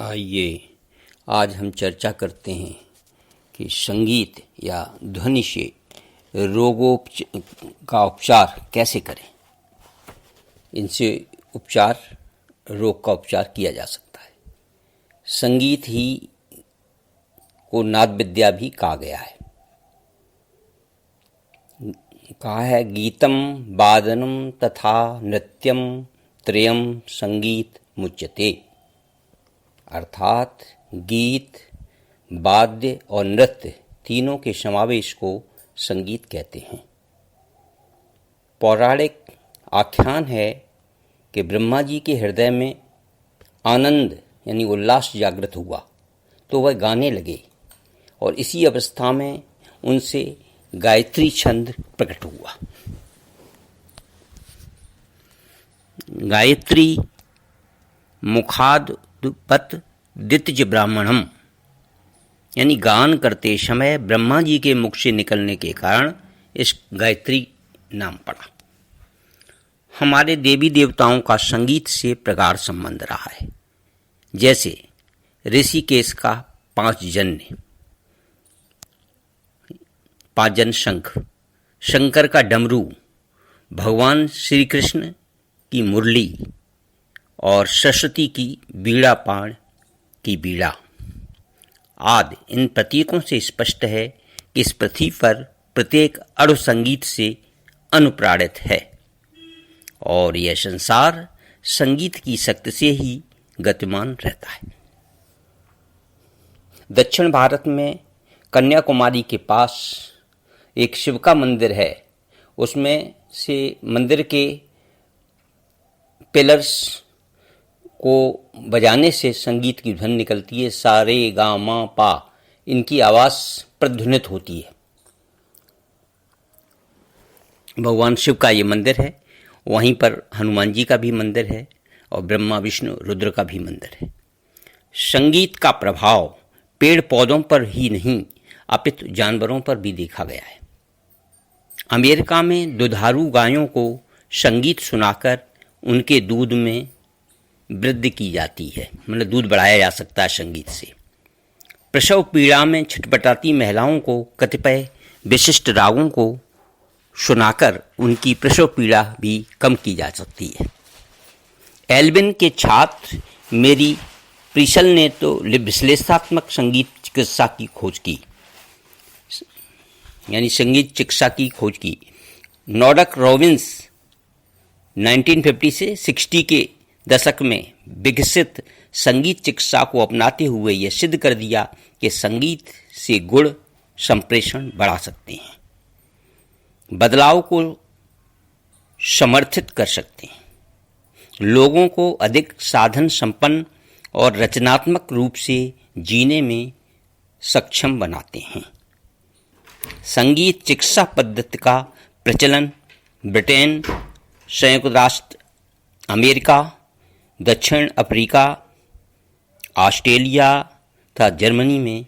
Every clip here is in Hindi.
आइए आज हम चर्चा करते हैं कि संगीत या ध्वनि से रोगों का उपचार कैसे करें। इनसे रोग का उपचार किया जा सकता है। संगीत ही को नाद विद्या भी कहा गया है। कहा है गीतम वादनम तथा नृत्यम त्रयम संगीत मुच्यते, अर्थात गीत, वाद्य और नृत्य तीनों के समावेश को संगीत कहते हैं। पौराणिक आख्यान है कि ब्रह्मा जी के हृदय में आनंद यानी उल्लास जागृत हुआ तो वह गाने लगे और इसी अवस्था में उनसे गायत्री छंद प्रकट हुआ। गायत्री मुखादुपत दित्य ब्राह्मणम यानी गान करते समय ब्रह्मा जी के मुख से निकलने के कारण इस गायत्री नाम पड़ा। हमारे देवी देवताओं का संगीत से प्रगाढ़ संबंध रहा है। जैसे ऋषिकेश का पांच जन शंख, शंकर का डमरू, भगवान श्री कृष्ण की मुरली और सरस्वती की बीड़ा पाण की बीड़ा आदि, इन प्रतीकों से स्पष्ट है कि इस पृथ्वी पर प्रत्येक अणु संगीत से अनुप्राणित है और यह संसार संगीत की शक्ति से ही गतिमान रहता है। दक्षिण भारत में कन्याकुमारी के पास एक शिव का मंदिर है। उसमें से मंदिर के पिलर्स को बजाने से संगीत की ध्वनि निकलती है। सा रे गा मा पा, इनकी आवाज प्रतिध्वनित होती है। भगवान शिव का ये मंदिर है। वहीं पर हनुमान जी का भी मंदिर है और ब्रह्मा विष्णु रुद्र का भी मंदिर है। संगीत का प्रभाव पेड़ पौधों पर ही नहीं अपितु जानवरों पर भी देखा गया है। अमेरिका में दुधारू गायों को संगीत सुनाकर उनके दूध में वृद्धि की जाती है, मतलब दूध बढ़ाया जा सकता है संगीत से। प्रसव पीड़ा में छटपटाती महिलाओं को कतिपय विशिष्ट रागों को सुनाकर उनकी प्रसव पीड़ा भी कम की जा सकती है। एल्विन के छात्र मेरी प्रीसल ने तो विश्लेषणात्मक संगीत चिकित्सा की खोज की, यानी संगीत चिकित्सा की खोज की। नॉर्डक रॉबिन्स 1950 से 60 के दशक में विकसित संगीत चिकित्सा को अपनाते हुए यह सिद्ध कर दिया कि संगीत से गुण संप्रेषण बढ़ा सकते हैं, बदलाव को समर्थित कर सकते हैं, लोगों को अधिक साधन संपन्न और रचनात्मक रूप से जीने में सक्षम बनाते हैं। संगीत चिकित्सा पद्धति का प्रचलन ब्रिटेन, संयुक्त राष्ट्र अमेरिका, दक्षिण अफ्रीका, ऑस्ट्रेलिया तथा जर्मनी में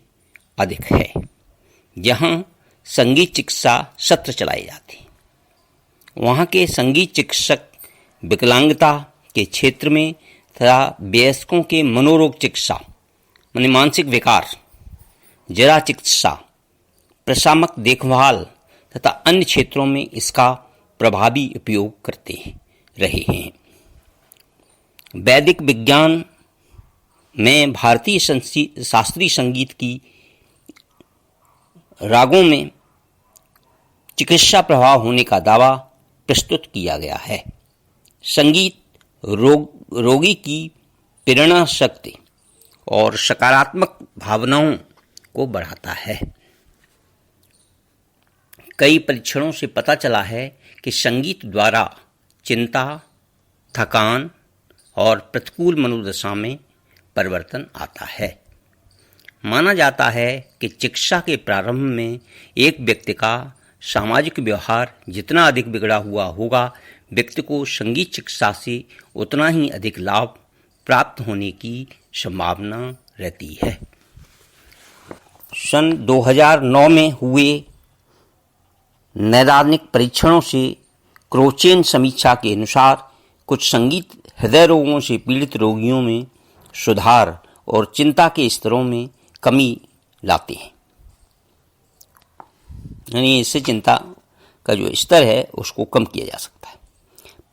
अधिक है, जहां संगीत चिकित्सा सत्र चलाए जाते हैं। वहां के संगीत चिकित्सक विकलांगता के क्षेत्र में तथा वयस्कों के मनोरोग चिकित्सा माने मानसिक विकार, जरा चिकित्सा, प्रशामक देखभाल तथा अन्य क्षेत्रों में इसका प्रभावी उपयोग करते रहे हैं। वैदिक विज्ञान में भारतीय शास्त्रीय संगीत की रागों में चिकित्सा प्रभाव होने का दावा प्रस्तुत किया गया है। संगीत रोगी की प्रेरणा शक्ति और सकारात्मक भावनाओं को बढ़ाता है। कई परीक्षणों से पता चला है कि संगीत द्वारा चिंता, थकान और प्रतिकूल मनोदशा में परिवर्तन आता है। माना जाता है कि चिकित्सा के प्रारंभ में एक व्यक्ति का सामाजिक व्यवहार जितना अधिक बिगड़ा हुआ होगा, व्यक्ति को संगीत चिकित्सा से उतना ही अधिक लाभ प्राप्त होने की संभावना रहती है। सन 2009 में हुए नैदानिक परीक्षणों से क्रोचेन समीक्षा के अनुसार कुछ संगीत हृदय रोगों से पीड़ित रोगियों में सुधार और चिंता के स्तरों में कमी लाते हैं। यानी इससे चिंता का जो स्तर है उसको कम किया जा सकता है।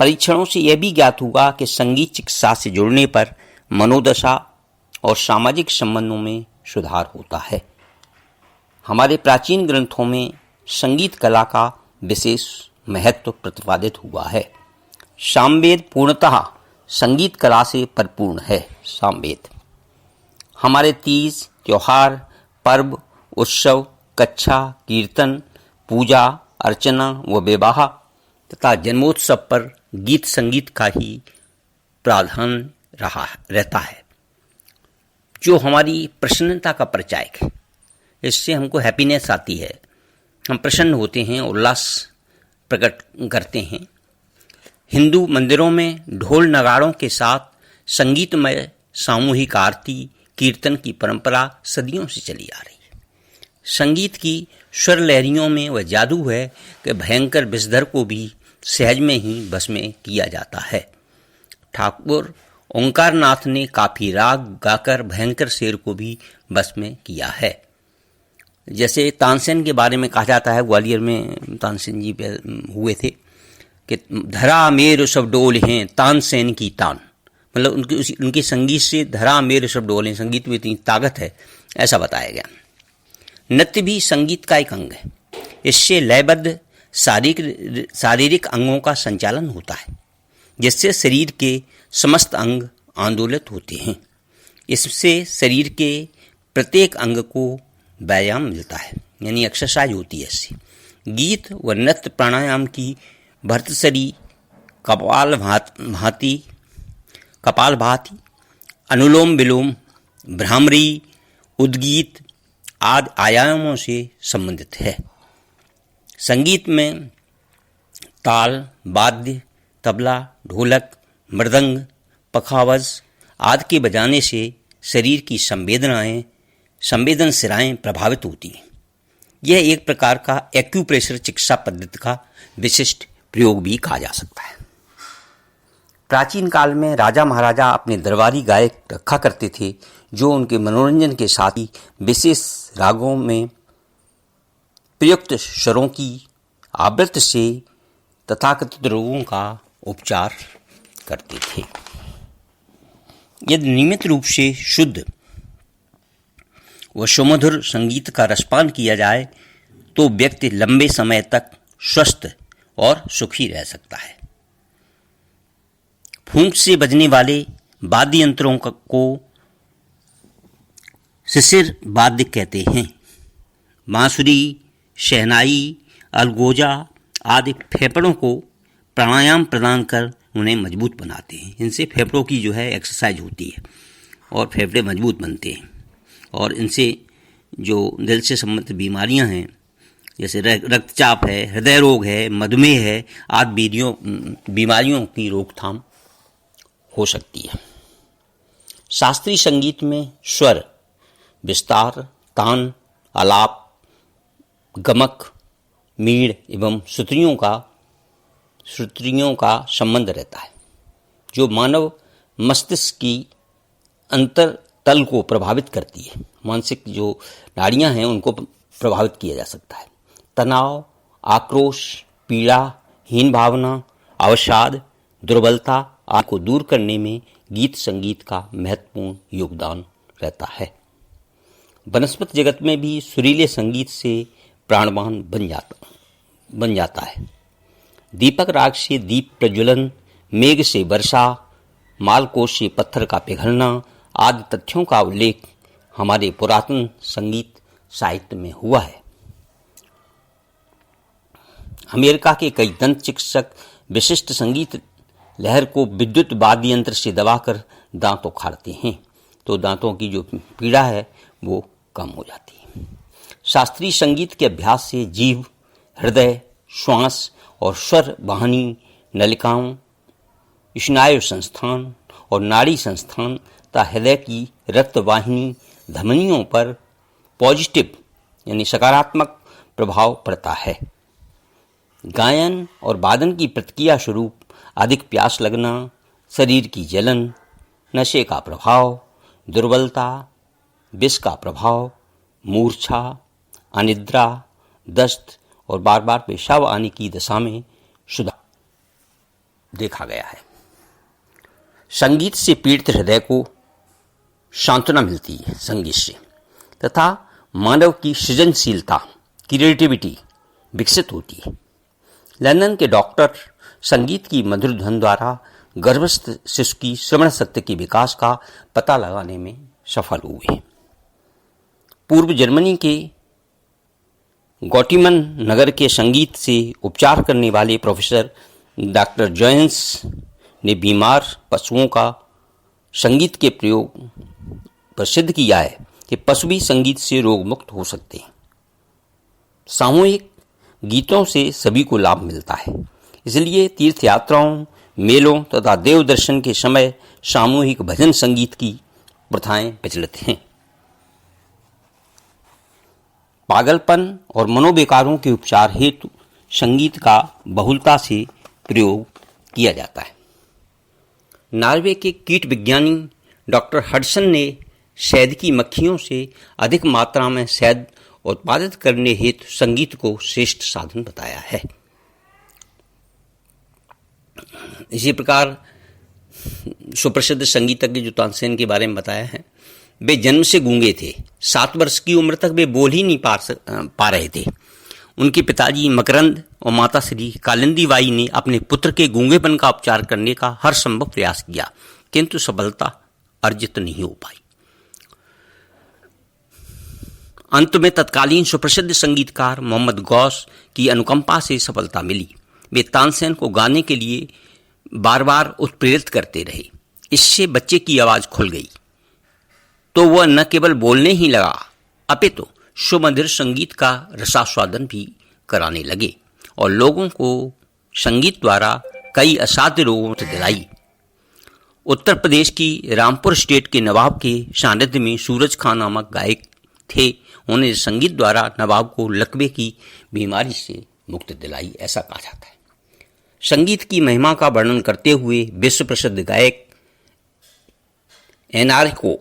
परीक्षणों से यह भी ज्ञात हुआ कि संगीत चिकित्सा से जुड़ने पर मनोदशा और सामाजिक संबंधों में सुधार होता है। हमारे प्राचीन ग्रंथों में संगीत कला का विशेष महत्व प्रतिपादित हुआ है। सामवेद पूर्णतः संगीत कला से परिपूर्ण है। सामवेद हमारे तीज, त्योहार, पर्व, उत्सव, कक्षा, कीर्तन, पूजा, अर्चना व विवाह तथा जन्मोत्सव पर गीत संगीत का ही प्रावधान रहता है, जो हमारी प्रसन्नता का परिचायक है। इससे हमको हैप्पीनेस आती है, हम प्रसन्न होते हैं, उल्लास प्रकट करते हैं। हिंदू मंदिरों में ढोल नगाड़ों के साथ संगीतमय सामूहिक आरती कीर्तन की परंपरा सदियों से चली आ रही है। संगीत की स्वर लहरियों में वह जादू है कि भयंकर विषधर को भी सहज में ही बस में किया जाता है। ठाकुर ओंकारनाथ ने काफी राग गाकर भयंकर शेर को भी बस में किया है। जैसे तानसेन के बारे में कहा जाता है, ग्वालियर में तानसेन जी हुए थे कि धरा मेर सब डोल हैं तानसेन की तान, मतलब उनके संगीत से धरा मेर सब डोल हैं, संगीत में इतनी ताकत है, ऐसा बताया गया। नृत्य भी संगीत का एक अंग है। इससे लयबद्ध शारीरिक अंगों का संचालन होता है, जिससे शरीर के समस्त अंग आंदोलित होते हैं। इससे शरीर के प्रत्येक अंग को व्यायाम मिलता है, यानी एक्सरसाइज होती है इससे। गीत व नृत्य प्राणायाम की भर्तृसरी, कपालभाति, अनुलोम विलोम, भ्रामरी, उद्गीत आदि आयामों से संबंधित है। संगीत में ताल, वाद्य, तबला, ढोलक, मृदंग, पखावज आदि के बजाने से शरीर की संवेदन सिराएं प्रभावित होती हैं। यह एक प्रकार का एक्यूप्रेशर चिकित्सा पद्धति का विशिष्ट प्रयोग भी कहा जा सकता है। प्राचीन काल में राजा महाराजा अपने दरबारी गायक रखा करते थे, जो उनके मनोरंजन के साथ ही विशेष रागों में प्रयुक्त स्वरों की आवृत्ति से तथाकथित रोगों का उपचार करते थे। यदि नियमित रूप से शुद्ध व सुमधुर संगीत का रसपान किया जाए तो व्यक्ति लंबे समय तक स्वस्थ और सुखी रह सकता है। फूंक से बजने वाले वाद्य यंत्रों को शिशिर वाद्य कहते हैं। बांसुरी, शहनाई, अलगोजा आदि फेफड़ों को प्राणायाम प्रदान कर उन्हें मजबूत बनाते हैं। इनसे फेफड़ों की जो है एक्सरसाइज होती है और फेफड़े मजबूत बनते हैं, और इनसे जो दिल से संबंधित बीमारियां हैं, जैसे रक्तचाप है, हृदय रोग है, मधुमेह है आदि बीमारियों की रोकथाम हो सकती है। शास्त्रीय संगीत में स्वर, विस्तार, तान, आलाप, गमक, मीड़ एवं श्रुतियों का संबंध रहता है, जो मानव मस्तिष्क की अंतर तल को प्रभावित करती है। मानसिक जो नाड़ियां हैं उनको प्रभावित किया जा सकता है। तनाव, आक्रोश, पीड़ा, हीन भावना, अवसाद, दुर्बलता आदि को दूर करने में गीत संगीत का महत्वपूर्ण योगदान रहता है। वनस्पति जगत में भी सुरीले संगीत से प्राणवान बन जाता है। दीपक राग से दीप प्रज्वलन, मेघ से वर्षा, मालकोष से पत्थर का पिघलना आदि तथ्यों का उल्लेख हमारे पुरातन संगीत साहित्य में हुआ है। अमेरिका के कई दंत चिकित्सक विशिष्ट संगीत लहर को विद्युत वाद्य यंत्र से दबाकर दांत उखाड़ते हैं, तो दांतों की जो पीड़ा है वो कम हो जाती है। शास्त्रीय संगीत के अभ्यास से जीभ, हृदय, श्वास और स्वर वाहिनी, नलिकाओं, स्नायु संस्थान और नाड़ी संस्थान तथा हृदय की रक्त वाहिनी धमनियों पर पॉजिटिव यानी सकारात्मक प्रभाव पड़ता है। गायन और वादन की प्रतिक्रिया स्वरूप अधिक प्यास लगना, शरीर की जलन, नशे का प्रभाव, दुर्बलता, विष का प्रभाव, मूर्छा, अनिद्रा, दस्त और बार बार पेशाब आने की दशा में सुधार देखा गया है। संगीत से पीड़ित हृदय को सांत्वना मिलती है संगीत से, तथा मानव की सृजनशीलता, क्रिएटिविटी विकसित होती है। लंदन के डॉक्टर संगीत की मधुर धुन द्वारा गर्भस्थ शिशु की श्रवण शक्ति के विकास का पता लगाने में सफल हुए। पूर्व जर्मनी के गॉटिमन नगर के संगीत से उपचार करने वाले प्रोफेसर डॉक्टर जोयंस ने बीमार पशुओं का संगीत के प्रयोग पर सिद्ध किया है कि पशु भी संगीत से रोग मुक्त हो सकते हैं। सामूहिक गीतों से सभी को लाभ मिलता है, इसलिए तीर्थ यात्राओं, मेलों तथा देव दर्शन के समय सामूहिक भजन संगीत की प्रथाएं प्रचलित हैं। पागलपन और मनोविकारों के उपचार हेतु संगीत का बहुलता से प्रयोग किया जाता है। नॉर्वे के कीट विज्ञानी डॉक्टर हडसन ने शहद की मक्खियों से अधिक मात्रा में शहद उत्पादित करने हेतु संगीत को श्रेष्ठ साधन बताया है। इसी प्रकार सुप्रसिद्ध संगीतज्ञ जो तानसेन के बारे में बताया है, वे जन्म से गूंगे थे। 7 वर्ष की उम्र तक वे बोल ही नहीं पा रहे थे। उनके पिताजी मकरंद और माता श्री कालिंदी बाई ने अपने पुत्र के गूंगेपन का उपचार करने का हर संभव प्रयास किया, किंतु सफलता अर्जित नहीं हो पाई। अंत में तत्कालीन सुप्रसिद्ध संगीतकार मोहम्मद गौस की अनुकंपा से सफलता मिली। वे तानसेन को गाने के लिए बार बार उत्प्रेरित करते रहे। इससे बच्चे की आवाज खुल गई, तो वह न केवल बोलने ही लगा, अपितु सुमधुर संगीत का रसास्वादन भी कराने लगे और लोगों को संगीत द्वारा कई असाध्य रोगों से दिलाई। उत्तर प्रदेश की रामपुर स्टेट के नवाब के सानिध्य में सूरज खान नामक गायक थे। उन्हें संगीत द्वारा नवाब को लकवे की बीमारी से मुक्ति दिलाई, ऐसा कहा जाता है। संगीत की महिमा का वर्णन करते हुए विश्व प्रसिद्ध गायक एनार्को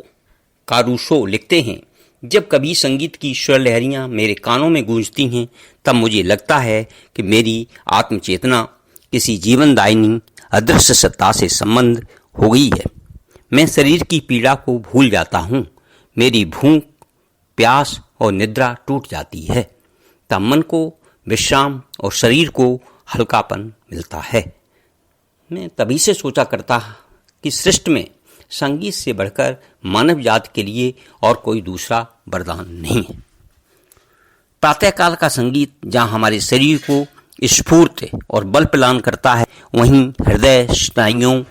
कारूसो लिखते हैं, जब कभी संगीत की स्वर लहरियां मेरे कानों में गूंजती हैं, तब मुझे लगता है कि मेरी आत्मचेतना किसी जीवनदायिनी अदृश्य सत्ता से संबंध हो गई है। मैं शरीर की पीड़ा को भूल जाता हूँ, मेरी भूख, प्यास और निद्रा टूट जाती है, तब मन को विश्राम और शरीर को हल्कापन मिलता है। मैं तभी से सोचा करता कि सृष्टि में संगीत से बढ़कर मानव जाति के लिए और कोई दूसरा वरदान नहीं है। प्रातःकाल का संगीत जहाँ हमारे शरीर को स्फूर्ति और बल प्रदान करता है, वहीं हृदय, स्नायुओं,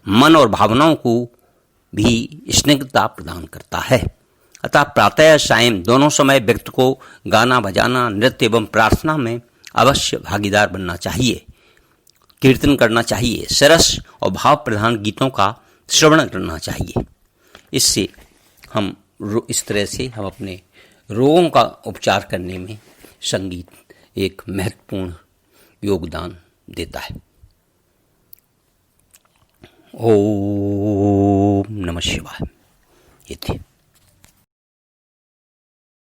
मन और भावनाओं को भी स्निग्धता प्रदान करता है। अतः प्रातः सायं दोनों समय व्यक्ति को गाना बजाना, नृत्य एवं प्रार्थना में अवश्य भागीदार बनना चाहिए, कीर्तन करना चाहिए, सरस और भाव प्रधान गीतों का श्रवण करना चाहिए। इससे हम इस तरह से हम अपने रोगों का उपचार करने में संगीत एक महत्वपूर्ण योगदान देता है। ओम नमः शिवाय। ये थे